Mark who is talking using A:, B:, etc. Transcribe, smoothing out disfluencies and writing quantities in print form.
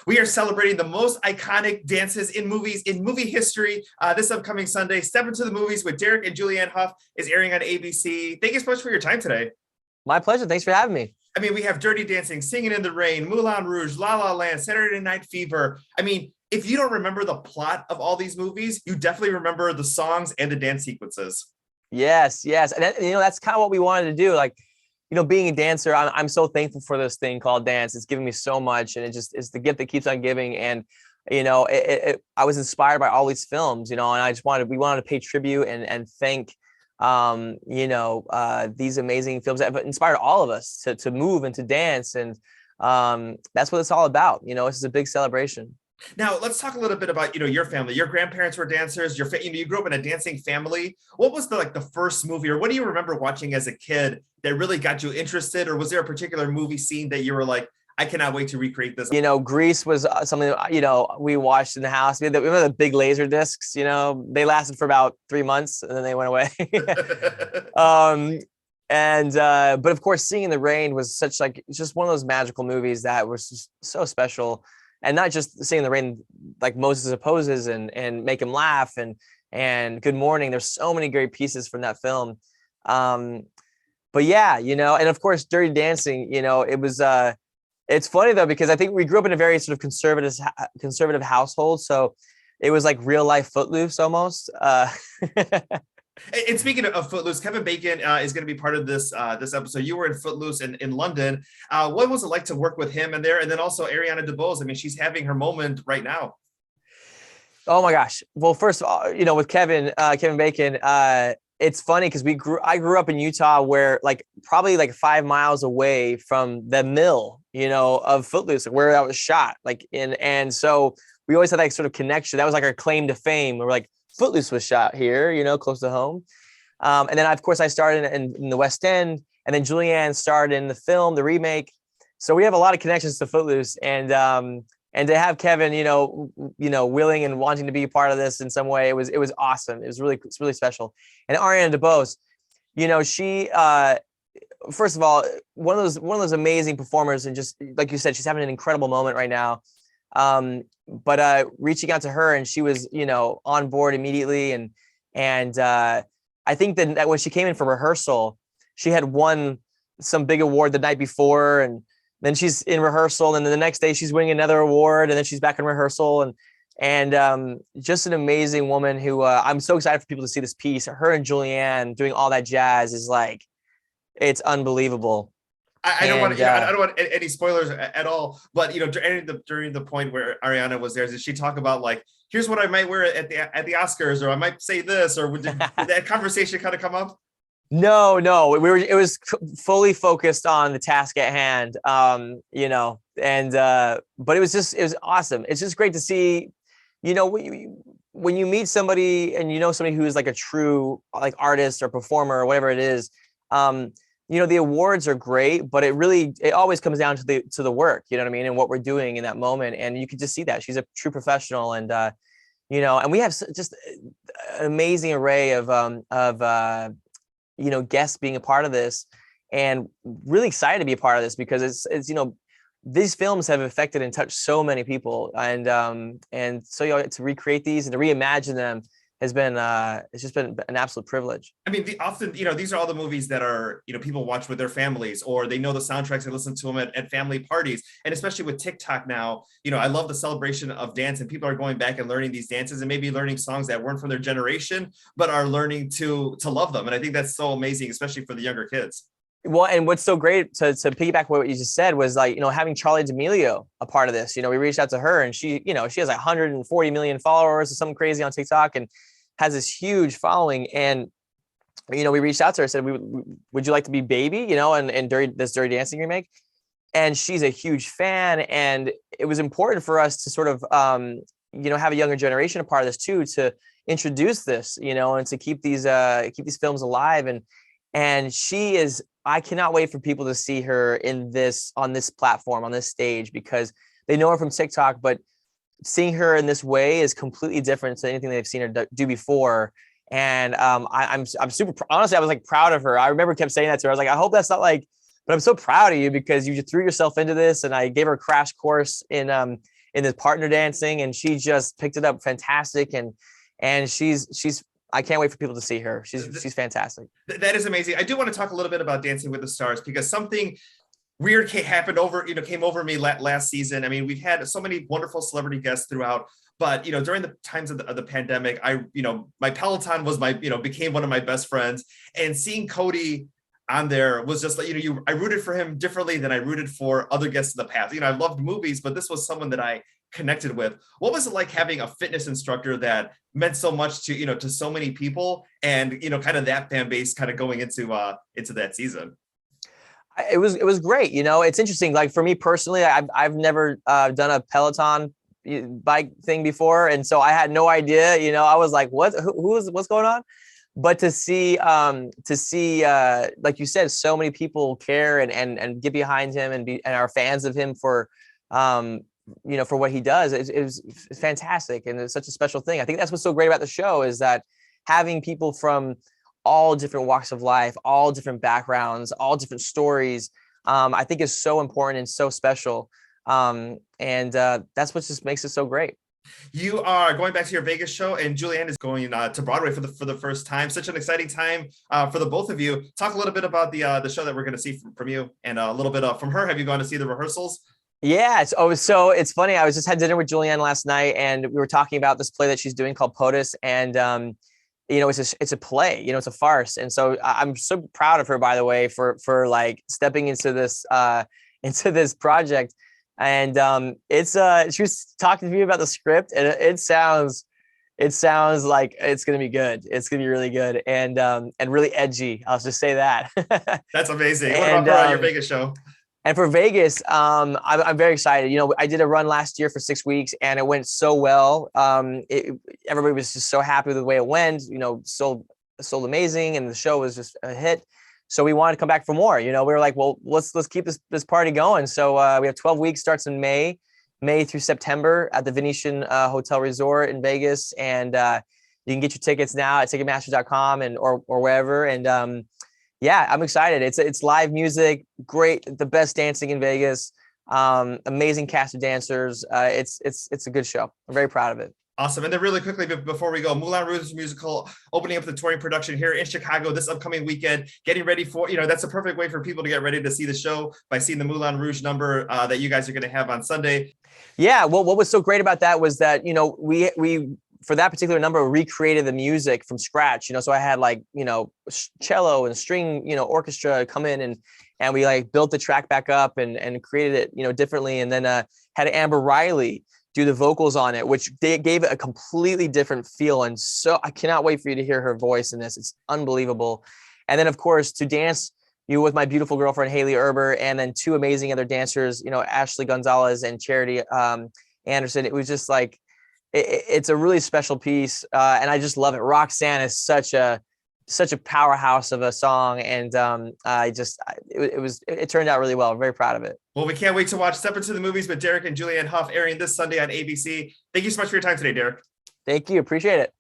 A: We are celebrating the most iconic dances in movies in movie history. This upcoming Sunday, Step Into the Movies with Derek and Julianne Hough is airing on ABC. Thank you so much for your time today.
B: My pleasure. Thanks for having me.
A: I mean, we have Dirty Dancing, Singing in the Rain, Moulin Rouge, La La Land, Saturday Night Fever. I mean, if you don't remember the plot of all these movies, you definitely remember the songs and the dance sequences.
B: Yes. And that's kind of what we wanted to do. Like, being a dancer, I'm so thankful for this thing called dance. It's given me so much, and it's the gift that keeps on giving. And, I was inspired by all these films, and we wanted to pay tribute and thank, these amazing films that have inspired all of us to move and to dance. And that's what it's all about. This is a big celebration.
A: Now, let's talk a little bit about, your family. Your grandparents were dancers. You grew up in a dancing family. What was the first movie, or what do you remember watching as a kid that really got you interested? Or was there a particular movie scene that you were like, I cannot wait to recreate this?
B: Grease was something, we watched in the house. We had the big laser discs, they lasted for about 3 months and then they went away. But of course, Singing in the Rain was just one of those magical movies that was just so special. And not just Singing in the Rain, like Moses Opposes and Make Him Laugh and Good Morning. There's so many great pieces from that film. But yeah, and of course, Dirty Dancing, it was, it's funny though, because I think we grew up in a very sort of conservative household. So it was like real life Footloose almost.
A: And speaking of Footloose, Kevin Bacon is going to be part of this episode. You were in Footloose in London. What was it like to work with him in there? And then also Ariana DeBose. I mean, she's having her moment right now.
B: Oh my gosh. Well, first of all, with Kevin Bacon, it's funny because I grew up in Utah, where probably 5 miles away from the mill, of Footloose, where that was shot. And so we always had that sort of connection. That was like our claim to fame. We were like, Footloose was shot here, close to home. And then of course I started in the West End, and then Julianne starred in the film, the remake. So we have a lot of connections to Footloose, and to have Kevin, willing and wanting to be a part of this in some way, it was awesome. It's really special. And Ariana DeBose, she, first of all, one of those amazing performers, and just like you said, she's having an incredible moment right now. But reaching out to her, and she was, on board immediately. And I think that when she came in for rehearsal, she had won some big award the night before, and then she's in rehearsal, and then the next day she's winning another award, and then she's back in rehearsal, and just an amazing woman who I'm so excited for people to see this piece. Her and Julianne doing all that jazz is it's unbelievable.
A: I don't want any spoilers at all, but during the point where Ariana was there, did she talk about here's what I might wear at the Oscars, or I might say this, or did that conversation kind of come up?
B: No, it was fully focused on the task at hand, but it was awesome. It's just great to see, when you meet somebody and somebody who is a true artist or performer or whatever it is, the awards are great, but it always comes down to the work, you know what I mean? And what we're doing in that moment. And you can just see that she's a true professional, and, and we have just an amazing array of guests being a part of this, and really excited to be a part of this, because it's these films have affected and touched so many people. And so, to recreate these and to reimagine them has been it's just been an absolute privilege.
A: I mean, often, these are all the movies that are, people watch with their families, or they know the soundtracks and listen to them at family parties. And especially with TikTok now, I love the celebration of dance, and people are going back and learning these dances, and maybe learning songs that weren't from their generation, but are learning to love them. And I think that's so amazing, especially for the younger kids.
B: Well, and what's so great to piggyback what you just said was having Charli D'Amelio a part of this. We reached out to her, and she has 140 million followers or something crazy on TikTok, and has this huge following. And we reached out to her, said, would you like to be Baby, and this Dirty Dancing remake? And she's a huge fan, and it was important for us to sort of have a younger generation a part of this too, to introduce this, and to keep these films alive. And she is, I cannot wait for people to see her on this platform, on this stage, because they know her from TikTok, but seeing her in this way is completely different to anything they've seen her do before. And I'm super, honestly, I was proud of her. I remember kept saying that to her. I was like, I hope that's not but I'm so proud of you, because you just threw yourself into this. And I gave her a crash course in in the partner dancing, and she just picked it up fantastic. And she's I can't wait for people to see her. She's fantastic.
A: That is amazing. I do want to talk a little bit about Dancing with the Stars because something weird came over me last season. I mean, we've had so many wonderful celebrity guests throughout, but during the times of the pandemic, my Peloton was became one of my best friends, and seeing Cody on there was just like, I rooted for him differently than I rooted for other guests in the past. I loved movies, but this was someone that I connected with. What was it like having a fitness instructor that meant so much to so many people, and kind of that fan base kind of going into that season?
B: It was great. It's interesting. Like for me personally, I've never done a Peloton bike thing before, and so I had no idea. I was like, what's going on? But to see like you said, so many people care and get behind him and are fans of him for for what he does. It's fantastic, and it's such a special thing. I think that's what's so great about the show, is that having people from all different walks of life, all different backgrounds, all different stories, I think is so important and so special. And that's what just makes it so great.
A: You are going back to your Vegas show, and Julianne is going to Broadway for the first time. Such an exciting time for the both of you. Talk a little bit about the show that we're going to see from you, and a little bit from her. Have you gone to see the rehearsals?
B: Yeah. So it's funny. I was just had dinner with Julianne last night, and we were talking about this play that she's doing called POTUS, and it's a play, it's a farce. And so I'm so proud of her, by the way, for like stepping into this project. And she was talking to me about the script, and it sounds like it's going to be good. It's going to be really good and really edgy. I'll just say that.
A: That's amazing. What about your Vegas show?
B: And for Vegas, I'm very excited. I did a run last year for 6 weeks, and it went so well. Everybody was just so happy with the way it went. Sold amazing, and the show was just a hit. So we wanted to come back for more. We were like, well, let's keep this party going. So we have 12 weeks, starts in May through September at the Venetian Hotel Resort in Vegas, and you can get your tickets now at Ticketmaster.com or wherever. And yeah, I'm excited. It's live music, great, the best dancing in Vegas, amazing cast of dancers. It's a good show. I'm very proud of it.
A: Awesome. And then really quickly before we go, Moulin Rouge musical opening up the touring production here in Chicago this upcoming weekend. Getting ready for, that's a perfect way for people to get ready to see the show by seeing the Moulin Rouge number that you guys are going to have on Sunday.
B: Yeah. Well, what was so great about that was that, we for that particular number, recreated the music from scratch, so I had like, cello and string, orchestra come in and we like built the track back up and created it, differently. And then had Amber Riley do the vocals on it, which they gave it a completely different feel. And so I cannot wait for you to hear her voice in this. It's unbelievable. And then of course, to dance with my beautiful girlfriend, Haley Erber, and then two amazing other dancers, Ashley Gonzalez and Charity Anderson. It was just like, it's a really special piece, and I just love it. Roxanne is such a powerhouse of a song, and it turned out really well. I'm very proud of it.
A: Well, we can't wait to watch Step Into the Movies with Derek and Julianne Hough, airing this Sunday on ABC. Thank you so much for your time today, Derek.
B: Thank you. Appreciate it.